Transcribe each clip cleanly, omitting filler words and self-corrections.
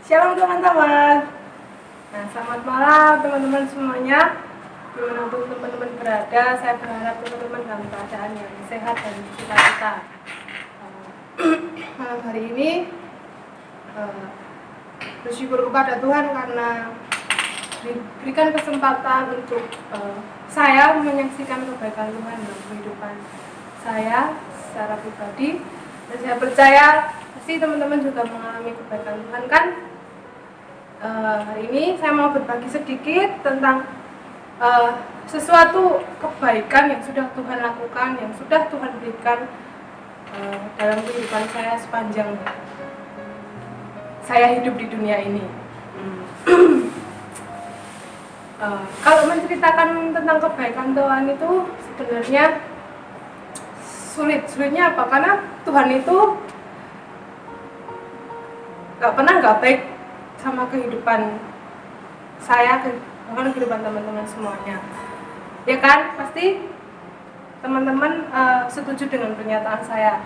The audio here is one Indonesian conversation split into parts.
Shalom teman-teman. Nah, selamat malam teman-teman semuanya. Dimanapun teman-teman berada, saya berharap teman-teman dalam keadaan yang sehat dan sukacita. Malam hari ini bersyukur kepada Tuhan karena diberikan kesempatan untuk saya menyaksikan kebaikan Tuhan dalam kehidupan saya secara pribadi, dan saya percaya pasti teman-teman juga mengalami kebaikan Tuhan kan. Hari ini saya mau berbagi sedikit tentang sesuatu kebaikan yang sudah Tuhan lakukan, yang sudah Tuhan berikan dalam kehidupan saya sepanjang saya hidup di dunia ini. Kalau menceritakan tentang kebaikan Tuhan itu sebenarnya sulitnya apa? Karena Tuhan itu nggak baik sama kehidupan saya, bahkan kehidupan teman-teman semuanya. Ya kan? Pasti teman-teman setuju dengan pernyataan saya.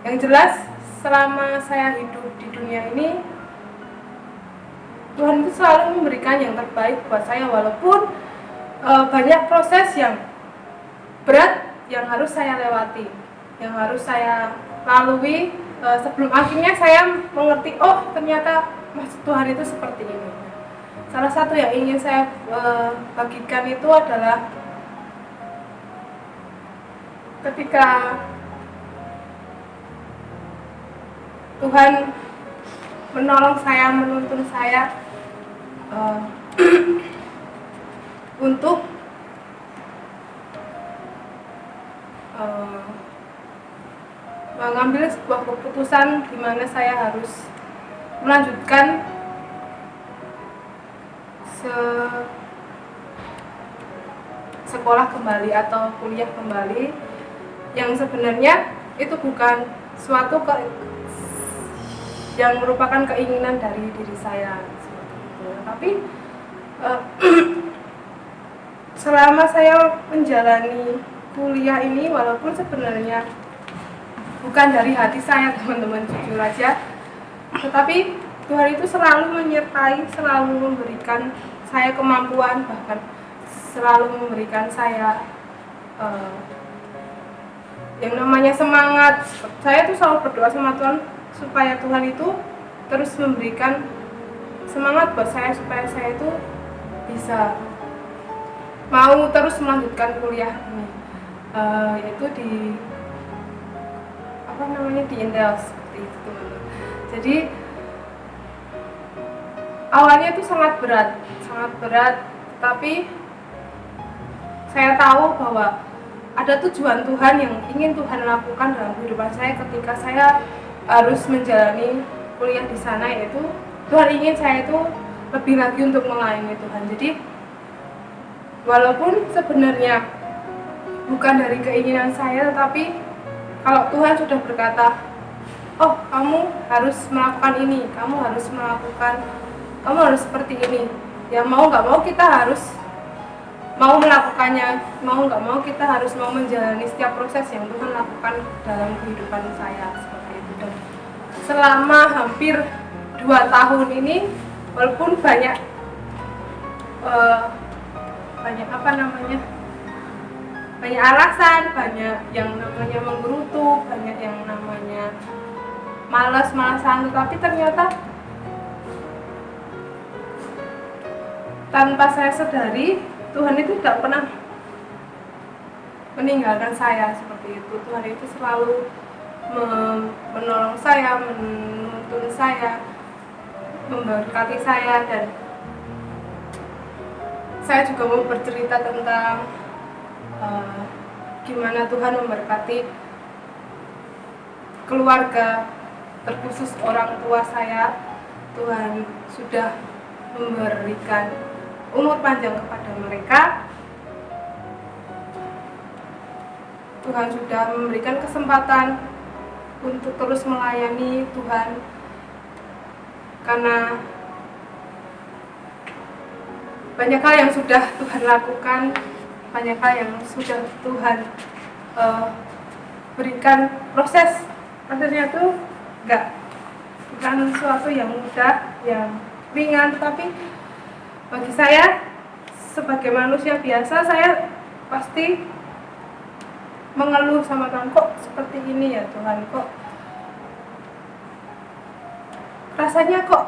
Yang jelas, selama saya hidup di dunia ini, Tuhan itu selalu memberikan yang terbaik buat saya, walaupun banyak proses yang berat yang harus saya lewati, yang harus saya lalui sebelum akhirnya saya mengerti, oh ternyata maksud Tuhan itu seperti ini. Salah satu yang ingin saya bagikan itu adalah ketika Tuhan menolong saya, menuntun saya untuk mengambil sebuah keputusan di mana saya harus melanjutkan sekolah kembali atau kuliah kembali, yang sebenarnya itu bukan suatu yang merupakan keinginan dari diri saya, tapi selama saya menjalani kuliah ini, walaupun sebenarnya bukan dari hati saya teman-teman, jujur aja, tetapi Tuhan itu selalu menyertai, selalu memberikan saya kemampuan, bahkan selalu memberikan saya yang namanya semangat. Saya tuh selalu berdoa sama Tuhan supaya Tuhan itu terus memberikan semangat buat saya, supaya saya itu bisa mau terus melanjutkan kuliah ini, yaitu di di Intel, seperti itu teman-teman. Jadi awalnya itu sangat berat, tapi saya tahu bahwa ada tujuan Tuhan yang ingin Tuhan lakukan dalam kehidupan saya ketika saya harus menjalani kuliah di sana, yaitu Tuhan ingin saya itu lebih lagi untuk melayani Tuhan. Jadi walaupun sebenarnya bukan dari keinginan saya, tetapi kalau Tuhan sudah berkata, oh kamu harus melakukan ini, kamu harus seperti ini, ya mau nggak mau kita harus mau melakukannya, mau nggak mau kita harus mau menjalani setiap proses yang Tuhan lakukan dalam kehidupan saya, seperti itu. Dan selama hampir 2 tahun ini, walaupun banyak alasan, banyak yang namanya menggerutu, banyak yang namanya malas-malasan, tetapi ternyata tanpa saya sadari, Tuhan itu tidak pernah meninggalkan saya seperti itu. Tuhan itu selalu menolong saya, menuntun saya, memberkati saya, dan saya juga mau bercerita tentang gimana Tuhan memberkati keluarga, terkhusus orang tua saya. Tuhan sudah memberikan umur panjang kepada mereka. Tuhan sudah memberikan kesempatan untuk terus melayani Tuhan, karena banyak hal yang sudah Tuhan lakukan, banyak hal yang sudah Tuhan berikan prosesnya tuh nggak bukan sesuatu yang mudah, yang ringan, tapi bagi saya sebagai manusia biasa, saya pasti mengeluh sama Tuhan, kok seperti ini ya Tuhan, kok rasanya kok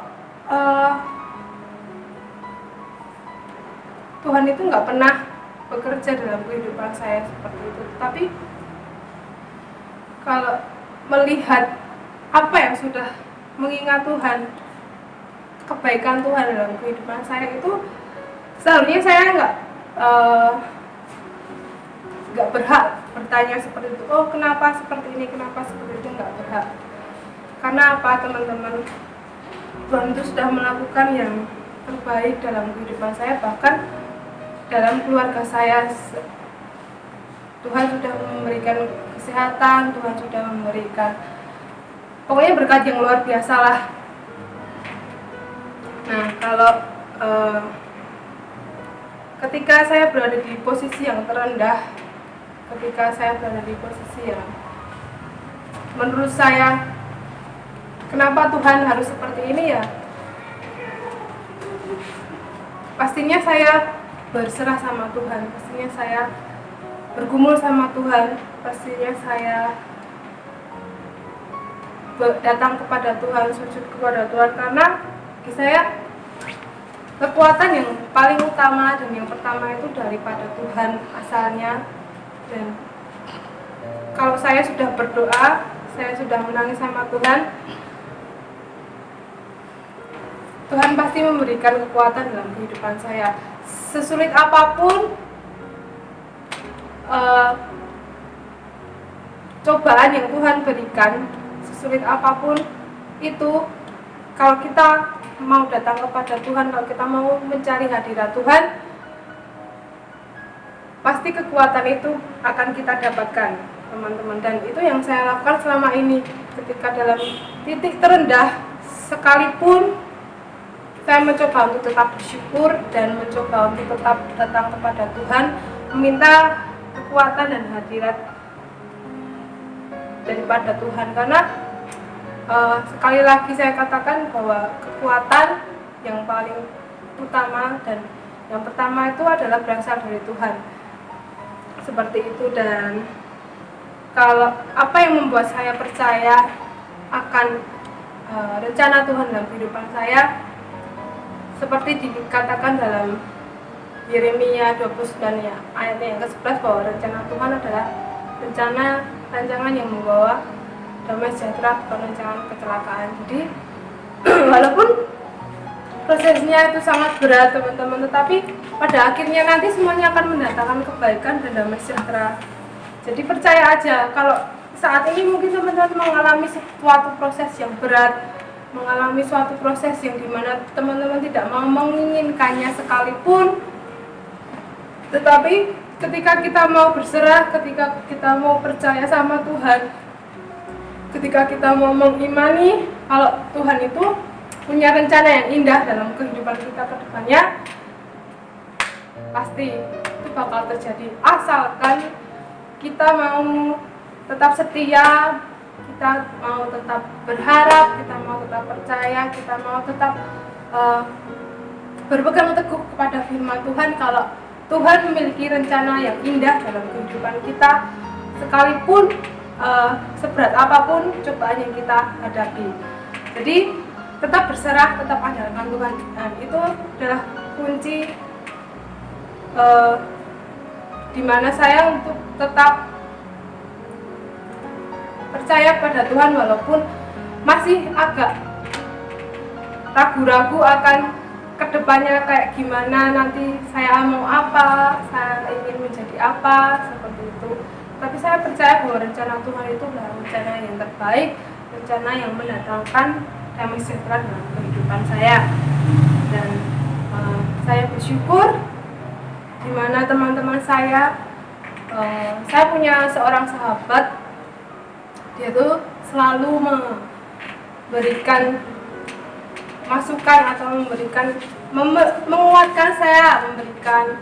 Tuhan itu nggak pernah bekerja dalam kehidupan saya seperti itu. Tapi kalau melihat apa yang sudah mengingat Tuhan, kebaikan Tuhan dalam kehidupan saya itu, seharusnya saya nggak berhak bertanya seperti itu. Oh, kenapa seperti ini, kenapa seperti itu, nggak berhak. Karena apa, teman-teman? Tuhan itu sudah melakukan yang terbaik dalam kehidupan saya, bahkan dalam keluarga saya. Tuhan sudah memberikan kesehatan, Tuhan sudah memberikan pokoknya berkat yang luar biasa lah. Nah, kalau ketika saya berada di posisi yang terendah, ketika saya berada di posisi yang menurut saya, kenapa Tuhan harus seperti ini ya? Pastinya saya berserah sama Tuhan, pastinya saya bergumul sama Tuhan, pastinya saya datang kepada Tuhan, sujud kepada Tuhan, karena bagi saya kekuatan yang paling utama dan yang pertama itu daripada Tuhan asalnya. Dan kalau saya sudah berdoa, saya sudah menangis sama Tuhan, Tuhan pasti memberikan kekuatan dalam kehidupan saya. Sesulit apapun cobaan yang Tuhan berikan, sesulit apapun itu, kalau kita mau datang kepada Tuhan, kalau kita mau mencari hadirat Tuhan, pasti kekuatan itu akan kita dapatkan, teman-teman. Dan itu yang saya lakukan selama ini. Ketika dalam titik terendah sekalipun, saya mencoba untuk tetap bersyukur dan mencoba untuk tetap datang kepada Tuhan, meminta kekuatan dan hadirat daripada Tuhan. Karena sekali lagi saya katakan bahwa kekuatan yang paling utama dan yang pertama itu adalah berasal dari Tuhan. Seperti itu. Dan kalau apa yang membuat saya percaya akan rencana Tuhan dalam kehidupan saya, seperti dikatakan dalam Yeremia 29 ya, ayatnya yang ke-11, bahwa rencana Tuhan adalah rancangan yang membawa damai sejahtera, bukan rancangan kecelakaan. Jadi walaupun prosesnya itu sangat berat, teman-teman, tetapi pada akhirnya nanti semuanya akan mendatangkan kebaikan dan damai sejahtera. Jadi percaya aja, kalau saat ini mungkin teman-teman mengalami suatu proses yang berat, mengalami suatu proses yang dimana teman-teman tidak mau menginginkannya sekalipun, tetapi ketika kita mau berserah, ketika kita mau percaya sama Tuhan, ketika kita mau mengimani kalau Tuhan itu punya rencana yang indah dalam kehidupan kita ke depannya, pasti itu bakal terjadi, asalkan kita mau tetap setia, kita mau tetap berharap, kita mau tetap percaya, kita mau tetap berpegang teguh kepada firman Tuhan. Kalau Tuhan memiliki rencana yang indah dalam kehidupan kita, sekalipun seberat apapun cobaan yang kita hadapi. Jadi tetap berserah, tetap andalkan Tuhan. Dan itu adalah kunci di mana saya untuk tetap percaya pada Tuhan walaupun masih agak ragu-ragu akan kedepannya kayak gimana, nanti saya mau apa, saya ingin menjadi apa, seperti itu. Tapi saya percaya bahwa rencana Tuhan itu adalah rencana yang terbaik, rencana yang mendatangkan damai sejahtera dalam kehidupan saya. Dan saya bersyukur di mana teman-teman saya punya seorang sahabat, dia tuh selalu memberikan masukan atau menguatkan saya, memberikan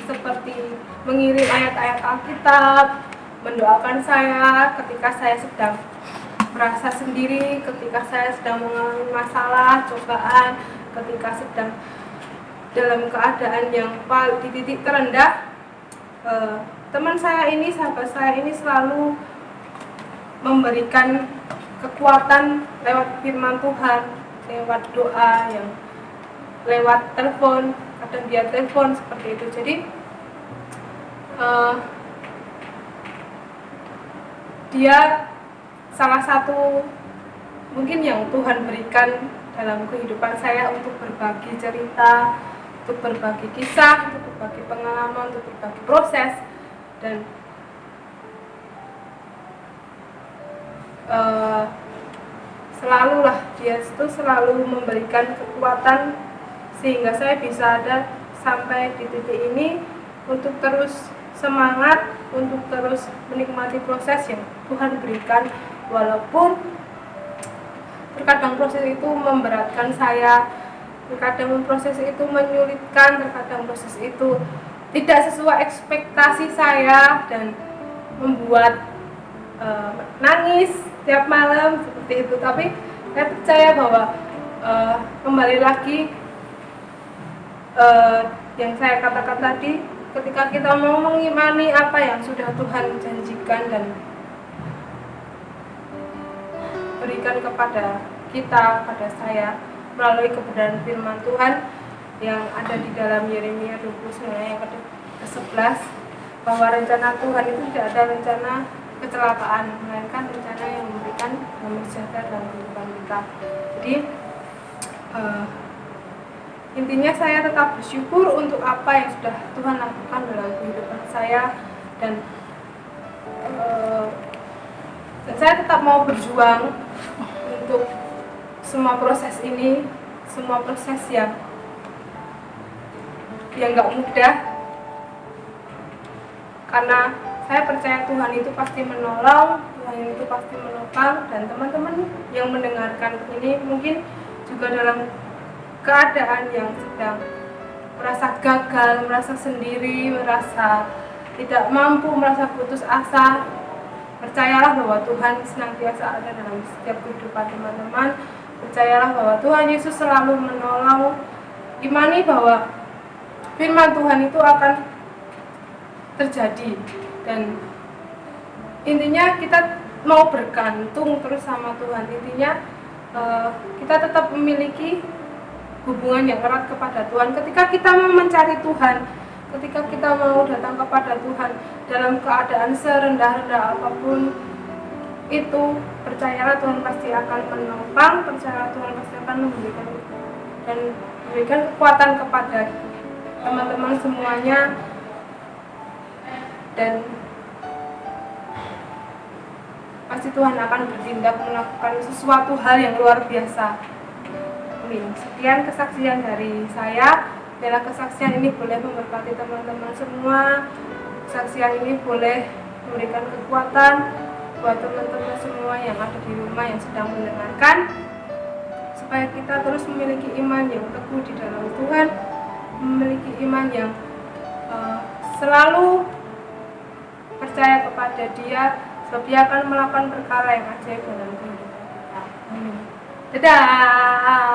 seperti mengirim ayat-ayat Alkitab, mendoakan saya ketika saya sedang merasa sendiri ketika saya sedang mengalami masalah, cobaan, ketika sedang dalam keadaan yang di titik terendah, teman saya ini, sahabat saya ini selalu memberikan kekuatan lewat firman Tuhan, lewat doa, yang lewat telepon, kadang dia telepon seperti itu. Jadi dia salah satu mungkin yang Tuhan berikan dalam kehidupan saya untuk berbagi cerita, untuk berbagi kisah, untuk berbagi pengalaman, untuk berbagi proses. Dan selalulah dia itu selalu memberikan kekuatan sehingga saya bisa ada sampai di titik ini untuk terus semangat, untuk terus menikmati proses yang Tuhan berikan, walaupun terkadang proses itu memberatkan saya, terkadang proses itu menyulitkan, terkadang proses itu tidak sesuai ekspektasi saya dan membuat nangis tiap malam seperti itu. Tapi saya percaya bahwa kembali lagi yang saya katakan tadi, ketika kita mau mengimani apa yang sudah Tuhan janjikan dan berikan kepada kita, pada saya melalui kebenaran firman Tuhan yang ada di dalam Yeremia 29 yang ke-11, bahwa rencana Tuhan itu tidak ada rencana kecelakaan, melainkan rencana yang memberikan damai sejahtera dalam kehidupan kita. Jadi intinya saya tetap bersyukur untuk apa yang sudah Tuhan lakukan dalam kehidupan saya, dan saya tetap mau berjuang untuk semua proses ini, semua proses yang nggak mudah, karena saya percaya Tuhan itu pasti menolong, Tuhan itu pasti menopang. Dan teman-teman yang mendengarkan ini mungkin juga dalam keadaan yang sedang merasa gagal, merasa sendiri, merasa tidak mampu, merasa putus asa. Percayalah bahwa Tuhan senantiasa ada dalam setiap kehidupan teman-teman. Percayalah bahwa Tuhan Yesus selalu menolong. Imani bahwa firman Tuhan itu akan terjadi, dan intinya kita mau bergantung terus sama Tuhan. Intinya kita tetap memiliki hubungan yang erat kepada Tuhan. Ketika kita mau mencari Tuhan, ketika kita mau datang kepada Tuhan dalam keadaan serendah-rendah apapun itu, percayalah Tuhan pasti akan menopang, percayalah Tuhan pasti akan memberikan dan memberikan kekuatan kepada teman-teman semuanya, dan pasti Tuhan akan bertindak melakukan sesuatu hal yang luar biasa. Amin. Sekian kesaksian dari saya. Bila kesaksian ini boleh memberkati teman-teman semua, kesaksian ini boleh memberikan kekuatan buat teman-teman semua yang ada di rumah yang sedang mendengarkan, supaya kita terus memiliki iman yang teguh di dalam Tuhan, memiliki iman yang selalu percaya kepada Dia, sebab Dia akan melakukan perkara yang ajaib dalam kehidupan kita. Amin. Dadah.